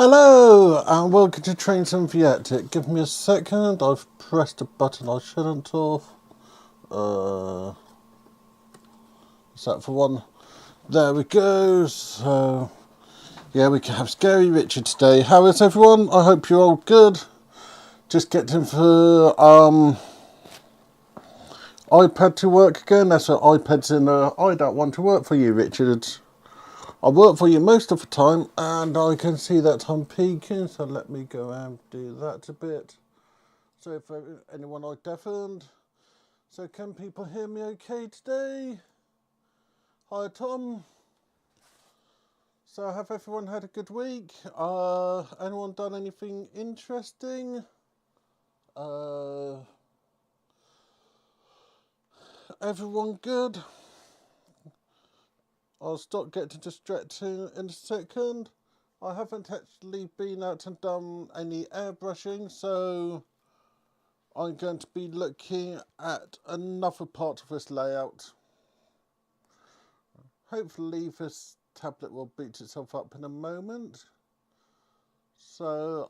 Hello and welcome to Train Sim Viet. Give me a second, I've pressed a button I shouldn't have. Is that for one? There we go. So yeah, we can have Scary Richard today. How is everyone? I hope you're all good. Just getting for iPad to work again. That's what iPad's in. I don't want to work for you, Richard. I work for you most of the time, and I can see that I'm peaking, so let me go and do that a bit. So if anyone I deafened. So can people hear me okay today? Hi Tom. So have everyone had a good week? Anyone done anything interesting? Everyone good? I'll stop getting distracted in a second. I haven't actually been out and done any airbrushing, so I'm going to be looking at another part of this layout. Hopefully this tablet will beat itself up in a moment. So,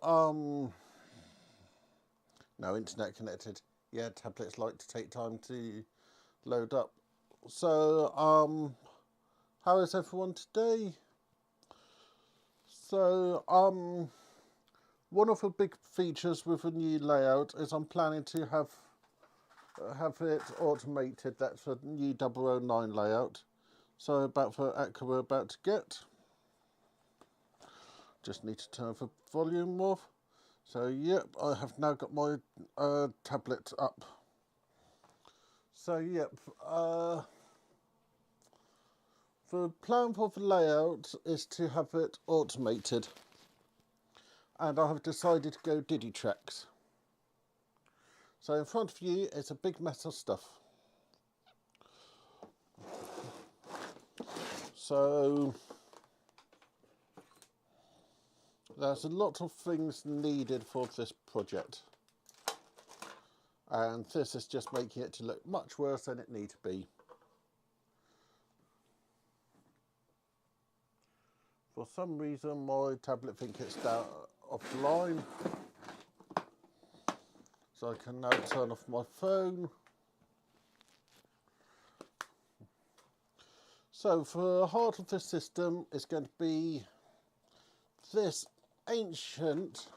no internet connected. Yeah, tablets like to take time to load up. So, how is everyone today? So, one of the big features with a new layout is I'm planning to have it automated. That's the new 009 layout. So about the actor we're about to get. Just need to turn the volume off. So yep, I have now got my tablet up. So yep, the plan for the layout is to have it automated. And I have decided to go Digitracks. So in front of you is a big mess of stuff. So there's a lot of things needed for this project. And this is just making it to look much worse than it needs to be. For some reason my tablet thinks it's down offline. So I can now turn off my phone. So for the heart of this system is going to be this ancient,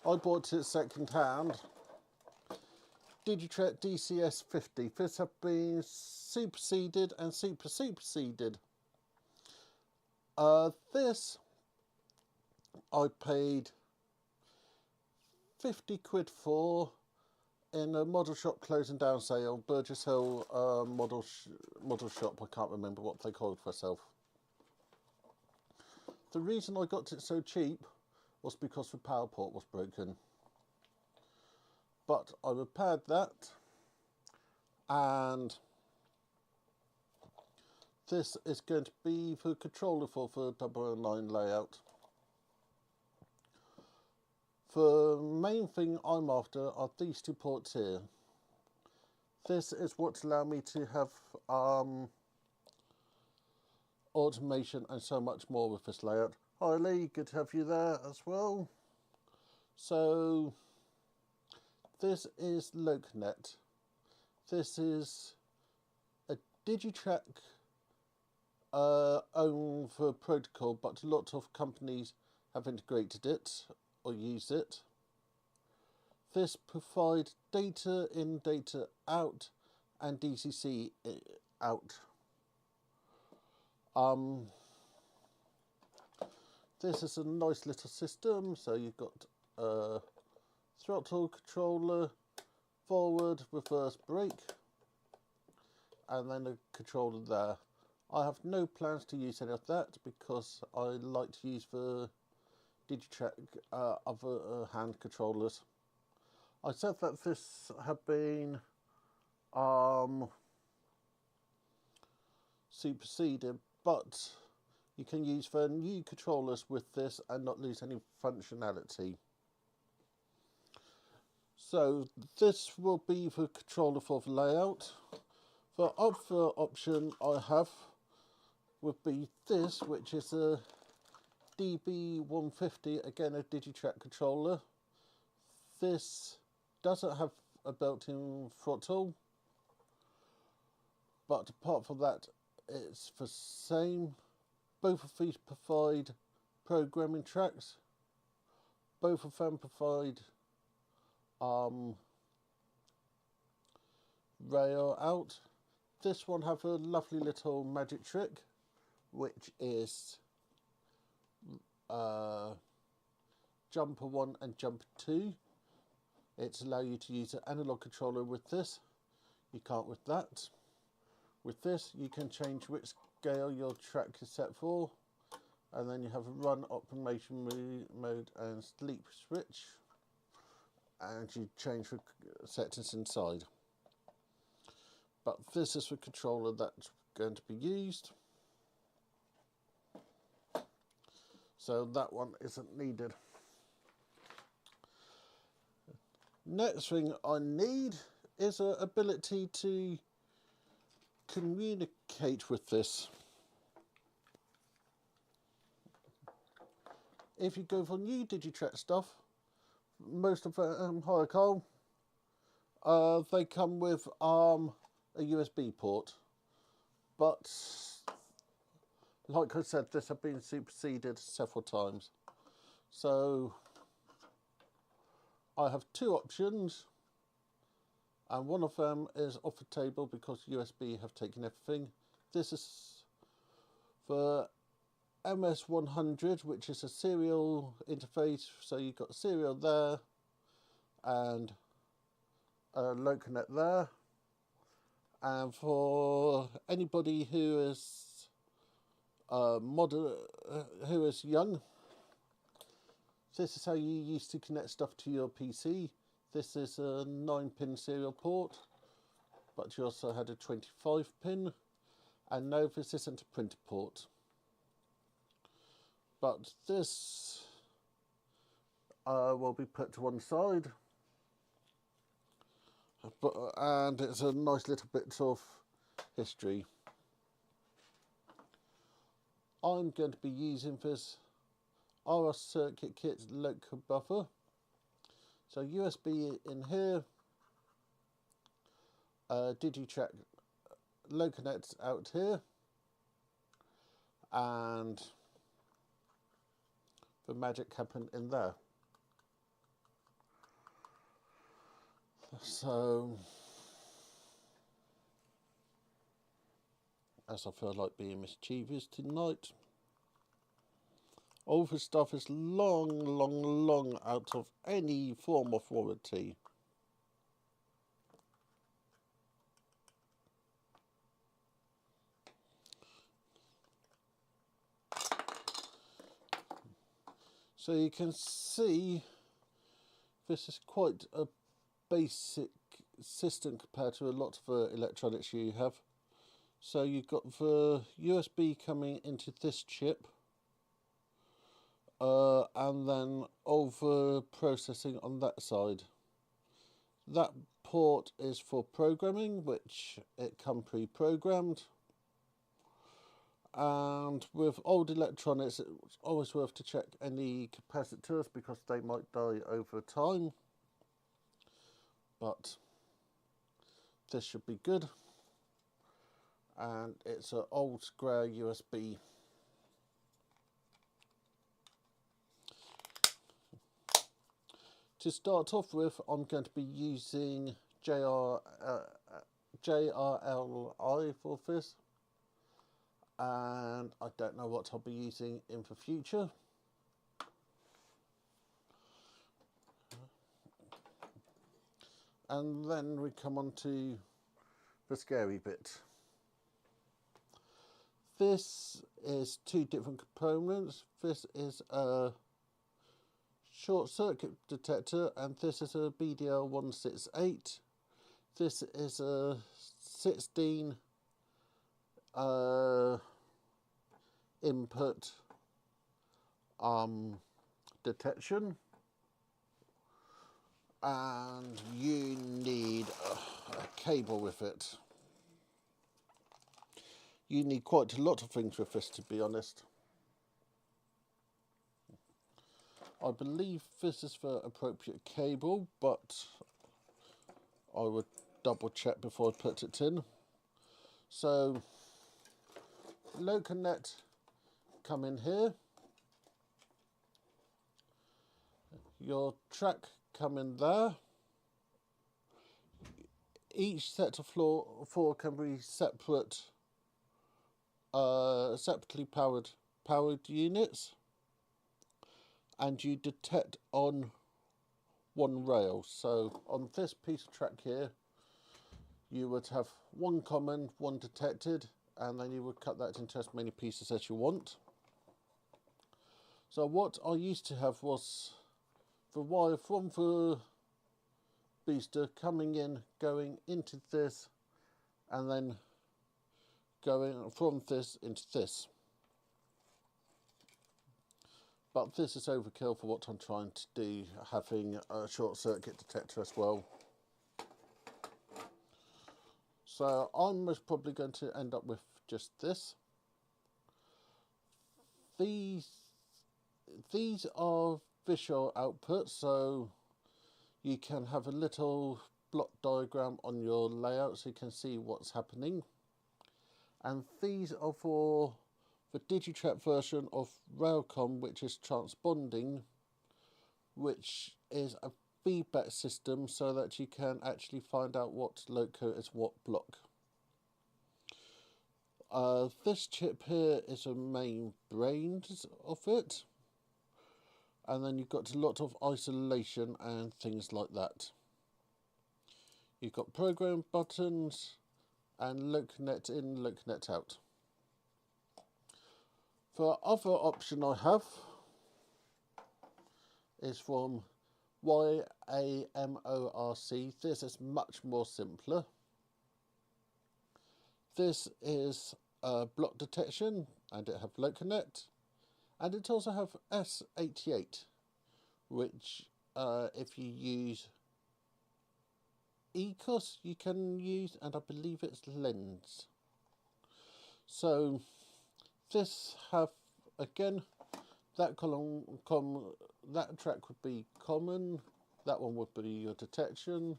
I bought it second hand, Digitrack DCS 50. This has been superseded and superseded. This I paid 50 quid for in a model shop closing down sale, Burgess Hill model shop, I can't remember what they called themselves. The reason I got it so cheap was because the power port was broken. But I repaired that, and this is going to be the controller for the 009 layout. The main thing I'm after are these two ports here. This is what's allowed me to have automation and so much more with this layout. Hi Lee, good to have you there as well. So this is LocalNet. This is a Digitrack own for protocol, but a lot of companies have integrated it or use it. This provides data in, data out, and DCC out. This is a nice little system. So you've got a throttle controller, forward, reverse brake, and then a controller there. I have no plans to use any of that because I like to use the Digitrack other hand controllers. I said that this had been superseded, but you can use the new controllers with this and not lose any functionality. So this will be the controller for the layout. The other option I have would be this, which is a DB150, again a Digitrack controller. This doesn't have a built-in throttle, but apart from that, it's the same. Both of these provide programming tracks. Both of them provide rail out. This one has a lovely little magic trick, which is jumper 1 and jumper 2. It's allow you to use an analog controller with this. You can't with that. With this, you can change which scale your track is set for, and then you have a run, optimization mode, and sleep switch, and you change the settings inside. But this is the controller that's going to be used, so that one isn't needed. Next thing I need is an ability to communicate with this. If you go for new Digitrack stuff, most of them higher call, they come with a USB port, but like I said, this has been superseded several times. So I have two options, and one of them is off the table because USB have taken everything. This is for MS100, which is a serial interface, so you've got a serial there and a loconet there. And for anybody who is who is young, this is how you used to connect stuff to your PC. This is a 9-pin serial port, but you also had a 25-pin, and no, this isn't a printer port. But this will be put to one side, and it's a nice little bit of history. I'm going to be using this RS Circuit Kit local buffer. So USB in here, Digitrack loconets out here, and the magic happened in there. So, as I feel like being mischievous tonight, all this stuff is long out of any form of warranty. So you can see this is quite a basic system compared to a lot of the electronics you have. So you've got the USB coming into this chip, and then over processing on that side. That port is for programming, which it comes pre-programmed. And with old electronics, it's always worth to check any capacitors because they might die over time. But this should be good. And it's an old square USB. To start off with, I'm going to be using JRLI for this, and I don't know what I'll be using in the future. And then we come on to the scary bit. This is two different components. This is a short circuit detector, and this is a BDL168. This is a 16 input detection, and you need a cable with it. You need quite a lot of things with this, to be honest. I believe this is the appropriate cable, but I would double check before I put it in. So local net come in here, your track come in there. Each set of four can be separate, separately powered units, and you detect on one rail. So on this piece of track here, you would have one common, one detected, and then you would cut that into as many pieces as you want. So what I used to have was the wire from the booster coming in, going into this, and then going from this into this. But this is overkill for what I'm trying to do, having a short circuit detector as well. So I'm most probably going to end up with just this. These are visual outputs, so you can have a little block diagram on your layout so you can see what's happening. And these are for the Digitrack version of Railcom, which is transponding, which is a feedback system so that you can actually find out what loco is what block. This chip here is a main brains of it, and then you've got a lot of isolation and things like that. You've got program buttons and LocaNet in, LocaNet out. The other option I have is from YAMORC. This is much more simpler. This is block detection, and it have LocaNet, and it also have S88, which if you use ECOS you can use, and I believe it's Lens. So this have, again, that that track would be common, that one would be your detection,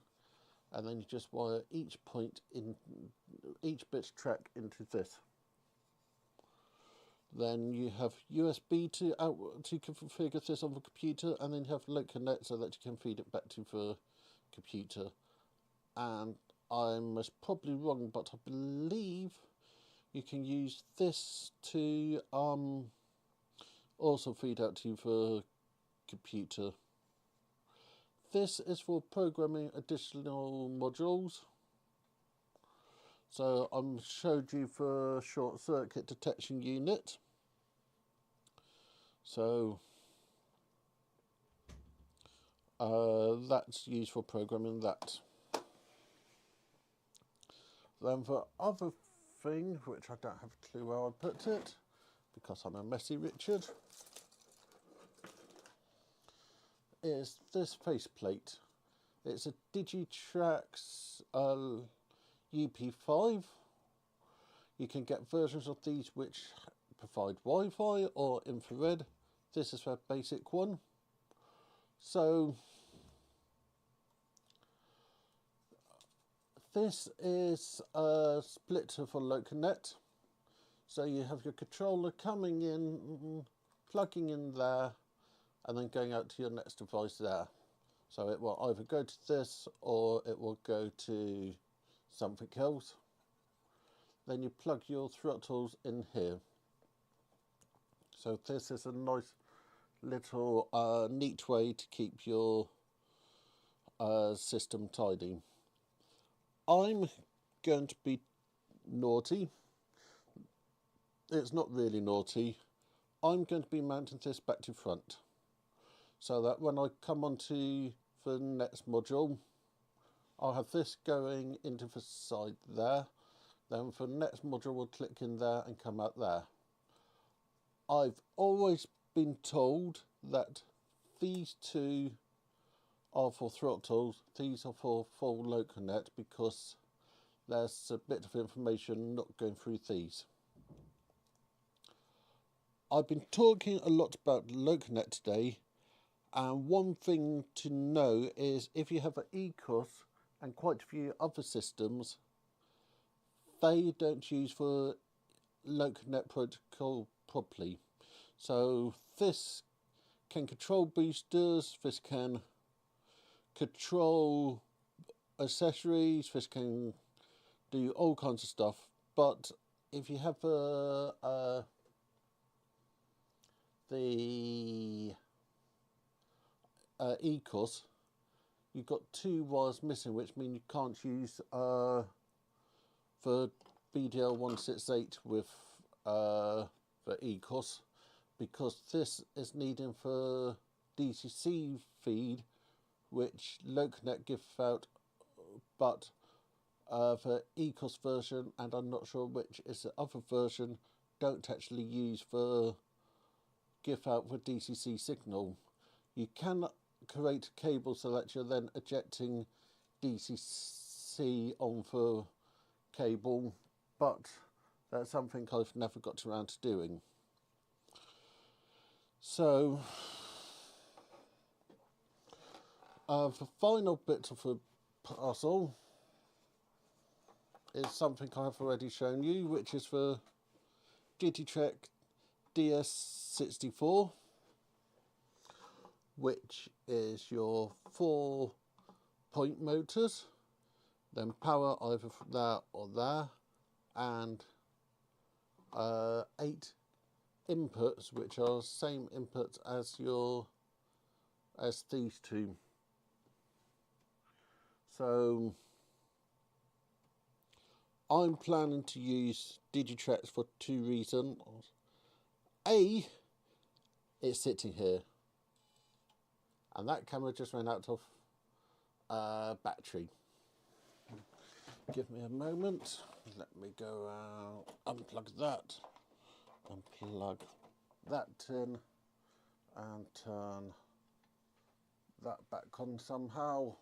and then you just wire each point in each bit's track into this. Then you have USB to configure this on the computer, and then you have LocaNet so that you can feed it back to the computer. And I'm most probably wrong, but I believe you can use this to also feed out to the computer. This is for programming additional modules. So I showed you the short circuit detection unit. So that's used for programming that. Then the other thing, which I don't have a clue where I put it, because I'm a messy Richard, is this faceplate. It's a Digitrax UP5. You can get versions of these which provide Wi-Fi or infrared. This is their basic one. So this is a splitter for LocaNet. So you have your controller coming in, plugging in there, and then going out to your next device there. So it will either go to this or it will go to something else. Then you plug your throttles in here. So this is a nice little neat way to keep your system tidy. I'm going to be naughty. It's not really naughty. I'm going to be mounting this back to front, so that when I come onto the next module, I'll have this going into the side there. Then for the next module, we'll click in there and come out there. I've always been told that these two are for throttles, these are for full LocaNet, because there's a bit of information not going through these. I've been talking a lot about LocaNet today, And one thing to know is if you have an ECOS and quite a few other systems, they don't use for local net protocol properly. So this can control boosters, this can control accessories, this can do all kinds of stuff. But if you have the ECOS, you've got 2 wires missing, which means you can't use the BDL168 with the ECOS, because this is needed for DCC feed, which LocalNet gives out, but the ECOS version, and I'm not sure which is the other version, don't actually use the give out for DCC signal. You can create a cable so that you're then ejecting DCC on the cable, but that's something I've never got around to doing. So the final bit of the puzzle is something I've already shown you, which is the Digitrek DS64, which is your 4-point motors, then power either from there or there, and 8 inputs, which are the same inputs as these 2. So I'm planning to use Digitreks for 2 reasons. A, it's sitting here, and that camera just ran out of battery. Give me a moment. Let me go out, unplug that in, and turn that back on somehow.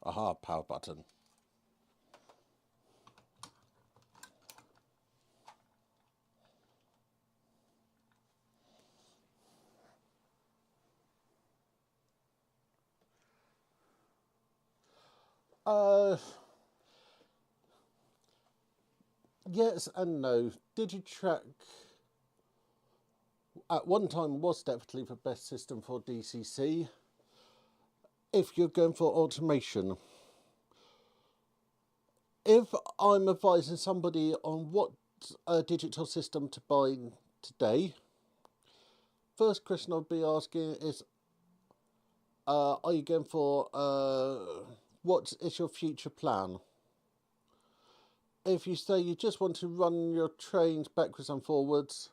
Aha, power button. Yes and no. Digitrek at one time was definitely the best system for DCC if you're going for automation. If I'm advising somebody on what digital system to buy today, first question I'll be asking is, are you going for, what is your future plan? If you say you just want to run your trains backwards and forwards,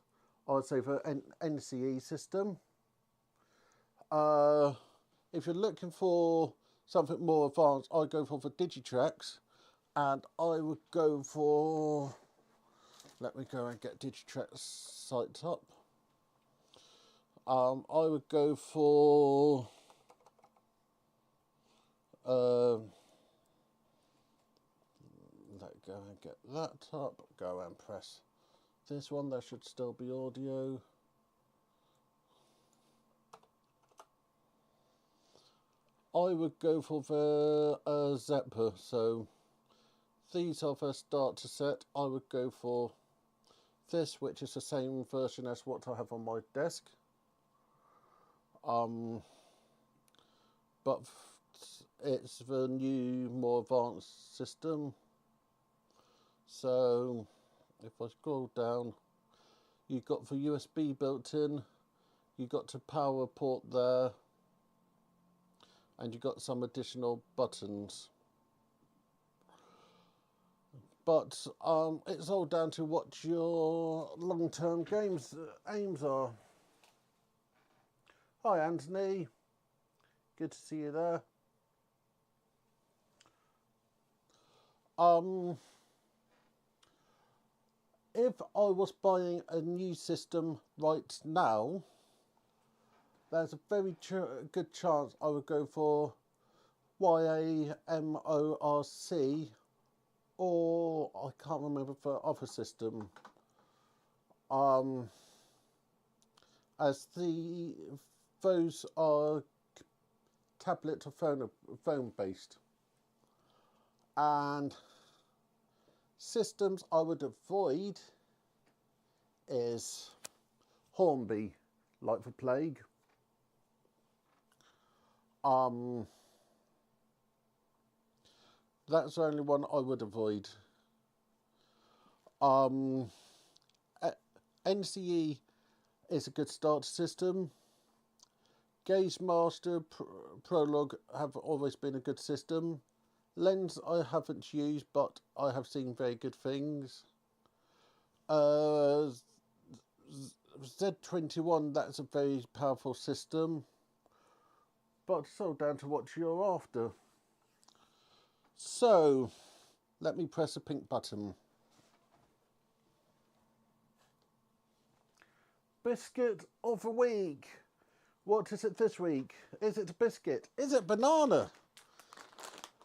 I would say for an NCE system. If you're looking for something more advanced, I'd go for the Digitreks, and I would go for, let me go and get Digitrek's site up. I would go for let go and get that up, go and press this one, there should still be audio. I would go for the Zepper, so these are the starter set. I would go for this, which is the same version as what I have on my desk. But it's the new, more advanced system. So if I scroll down, you've got the USB built in, you've got the power port there, and you've got some additional buttons. But it's all down to what your long-term aims are. Hi Anthony, good to see you there. if I was buying a new system right now, there's a very good chance I would go for YAMORC, or I can't remember for other system. As those are tablet or phone based, and systems I would avoid is Hornby, like the plague. That's the only one I would avoid. NCE is a good starter system. Gaze Master, Prologue have always been a good system. Lens I haven't used, but I have seen very good things. Z21, that's a very powerful system, but it's all down to what you're after. So, let me press the pink button. Biscuit of the week. What is it this week? Is it a biscuit? Is it banana?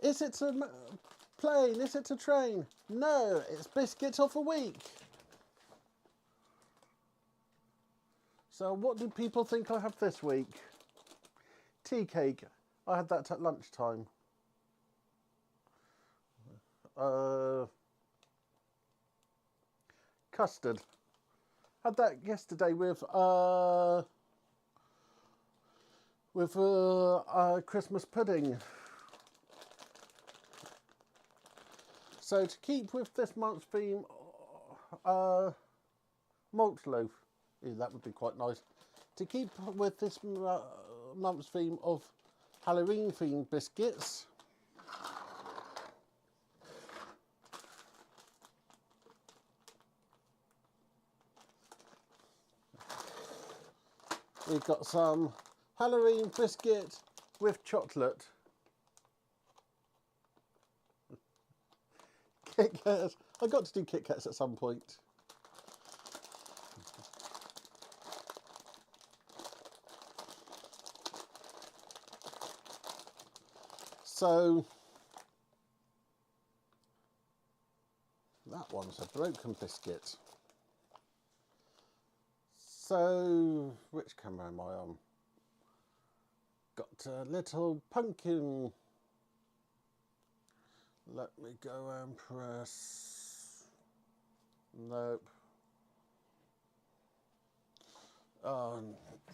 Is it a plane? Is it a train? No, it's biscuit of the week. So what do people think I have this week? Tea cake. I had that at lunchtime. Custard. Had that yesterday with Christmas pudding. So to keep with this month's theme, malt loaf. Yeah, that would be quite nice. To keep with this month's theme of Halloween themed biscuits, we've got some Halloween biscuit with chocolate. Kit Kats. I got to do Kit Kats at some point. So that one's a broken biscuit. So which camera am I on? Got a little pumpkin. Let me go and press. Nope. Oh,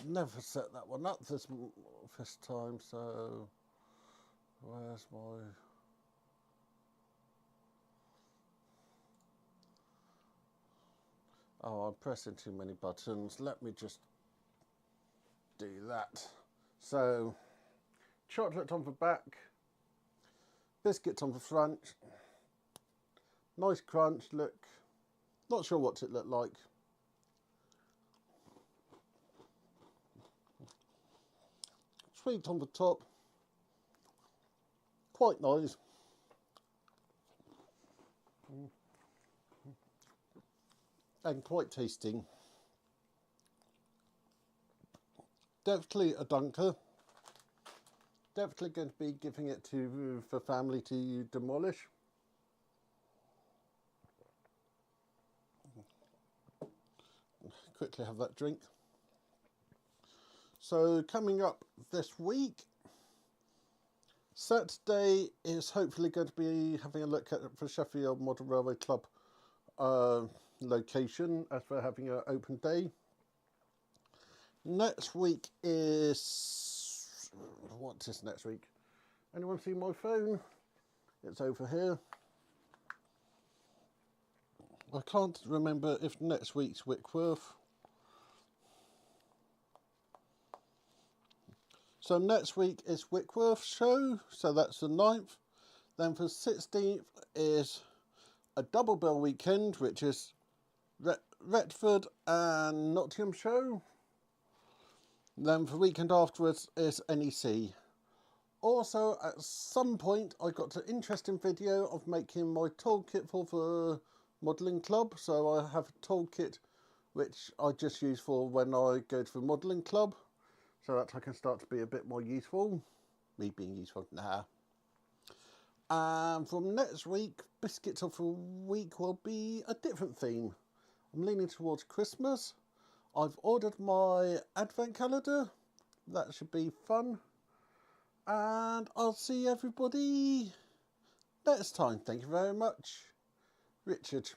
never set that one up this time, so where's my... Oh, I'm pressing too many buttons. Let me just do that. So, chocolate on the back, biscuits on the front, nice crunch look. Not sure what it looked like. Sweet on the top, quite nice. And quite tasty. Definitely a dunker. Definitely going to be giving it to the family to demolish. Quickly have that drink. So coming up this week, Saturday is hopefully going to be having a look at the Sheffield Model Railway Club location, as we're having an open day. Next week is... what is next week? Anyone see my phone? It's over here. I can't remember if next week's Wickworth. So next week is Wickworth show, so that's the 9th. Then for 16th is a double bill weekend, which is Retford and Nottingham show. Then for the weekend afterwards is NEC. Also, at some point, I got an interesting video of making my toolkit for the modelling club, so I have a toolkit which I just use for when I go to the modelling club, so that I can start to be a bit more useful. Me being useful, nah. And from next week, Biscuit of the Week will be a different theme. I'm leaning towards Christmas. I've ordered my advent calendar. That should be fun. And I'll see everybody next time. Thank you very much. Richard.